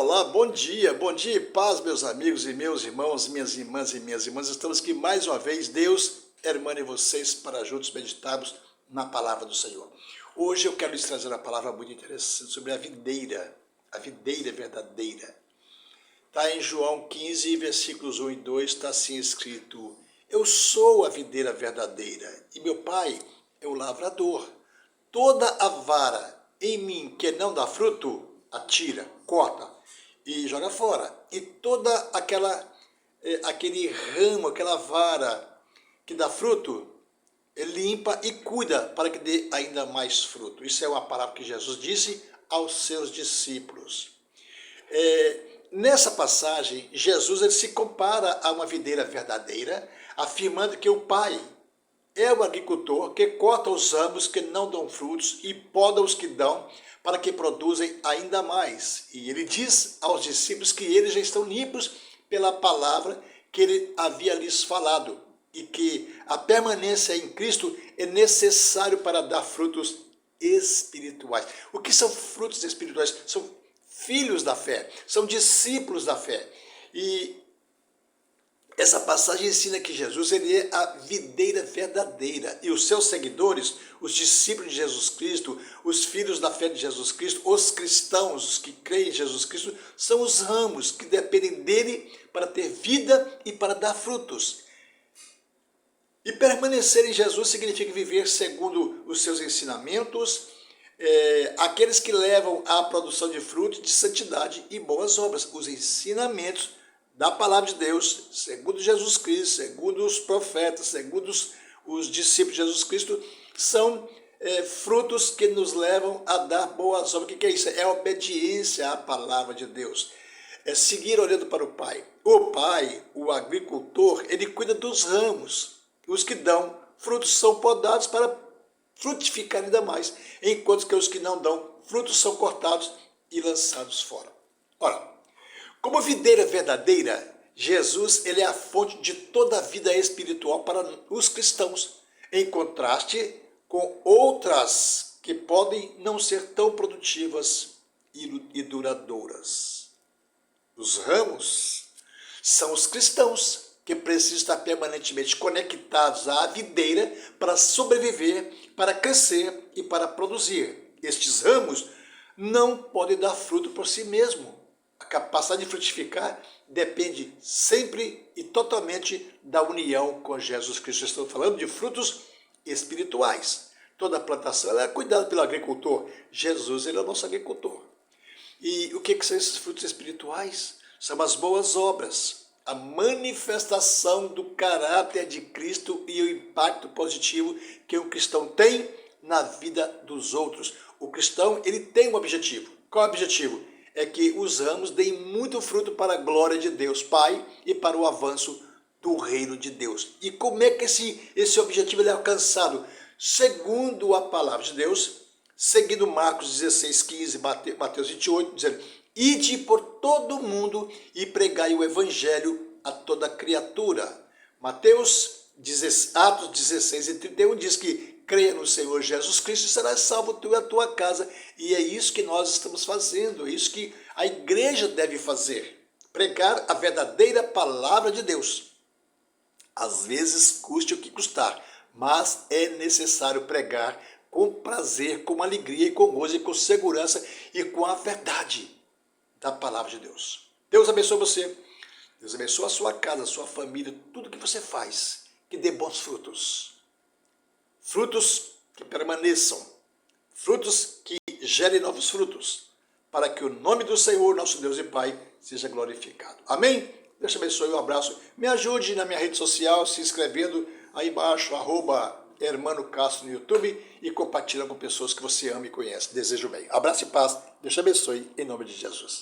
Olá, bom dia e paz, meus amigos e meus irmãos, minhas irmãs e minhas irmãs. Estamos aqui mais uma vez, Deus, irmã e vocês, para juntos meditarmos na palavra do Senhor. Hoje eu quero lhes trazer uma palavra muito interessante sobre a videira verdadeira. Está em João 15, versículos 1 e 2, está assim escrito: Eu sou a videira verdadeira e meu pai é o lavrador. Toda a vara em mim que não dá fruto, atira, corta e joga fora. E toda aquele ramo, aquela vara que dá fruto, ele limpa e cuida para que dê ainda mais fruto. Isso é uma palavra que Jesus disse aos seus discípulos. Nessa passagem, Jesus ele se compara a uma videira verdadeira, afirmando que o Pai é o agricultor que corta os ramos que não dão frutos e poda os que dão, para que produzem ainda mais. E ele diz aos discípulos que eles já estão limpos pela palavra que ele havia lhes falado e que a permanência em Cristo é necessário para dar frutos espirituais. O que são frutos espirituais? São filhos da fé, são discípulos da fé. E essa passagem ensina que Jesus ele é a videira verdadeira e os seus seguidores, os discípulos de Jesus Cristo, os filhos da fé de Jesus Cristo, os cristãos, os que creem em Jesus Cristo, são os ramos que dependem dele para ter vida e para dar frutos. E permanecer em Jesus significa viver segundo os seus ensinamentos, aqueles que levam à produção de frutos de santidade e boas obras, os ensinamentos da palavra de Deus, segundo Jesus Cristo, segundo os profetas, segundo os discípulos de Jesus Cristo, são frutos que nos levam a dar boas obras. O que é isso? É a obediência à palavra de Deus. É seguir olhando para o Pai. O Pai, o agricultor, ele cuida dos ramos. Os que dão frutos são podados para frutificar ainda mais, enquanto que os que não dão frutos são cortados e lançados fora. Ora, como videira verdadeira, Jesus ele é a fonte de toda a vida espiritual para os cristãos, em contraste com outras que podem não ser tão produtivas e duradouras. Os ramos são os cristãos que precisam estar permanentemente conectados à videira para sobreviver, para crescer e para produzir. Estes ramos não podem dar fruto por si mesmos. A capacidade de frutificar depende sempre e totalmente da união com Jesus Cristo. Estou falando de frutos espirituais. Toda plantação ela é cuidada pelo agricultor. Jesus ele é o nosso agricultor. E o que são esses frutos espirituais? São as boas obras, a manifestação do caráter de Cristo e o impacto positivo que um cristão tem na vida dos outros. O cristão ele tem um objetivo. Qual é o objetivo? É que os ramos deem muito fruto para a glória de Deus Pai e para o avanço do reino de Deus. E como é que esse objetivo é alcançado? Segundo a palavra de Deus, seguindo Marcos 16, 15, Mateus 28, dizendo: Ide por todo o mundo e pregai o evangelho a toda criatura. Atos 16 e 31 diz que creia no Senhor Jesus Cristo e serás salvo tu e a tua casa. E é isso que nós estamos fazendo, é isso que a igreja deve fazer. Pregar a verdadeira palavra de Deus. Às vezes custe o que custar, mas é necessário pregar com prazer, com alegria e com gozo e com segurança e com a verdade da palavra de Deus. Deus abençoe você, Deus abençoe a sua casa, a sua família, tudo que você faz, que dê bons frutos. Frutos que permaneçam, frutos que gerem novos frutos, para que o nome do Senhor, nosso Deus e Pai, seja glorificado. Amém? Deus te abençoe, um abraço. Me ajude na minha rede social, se inscrevendo aí embaixo, @Hermano Castro no YouTube e compartilhando com pessoas que você ama e conhece. Desejo bem. Abraço e paz. Deus te abençoe, em nome de Jesus.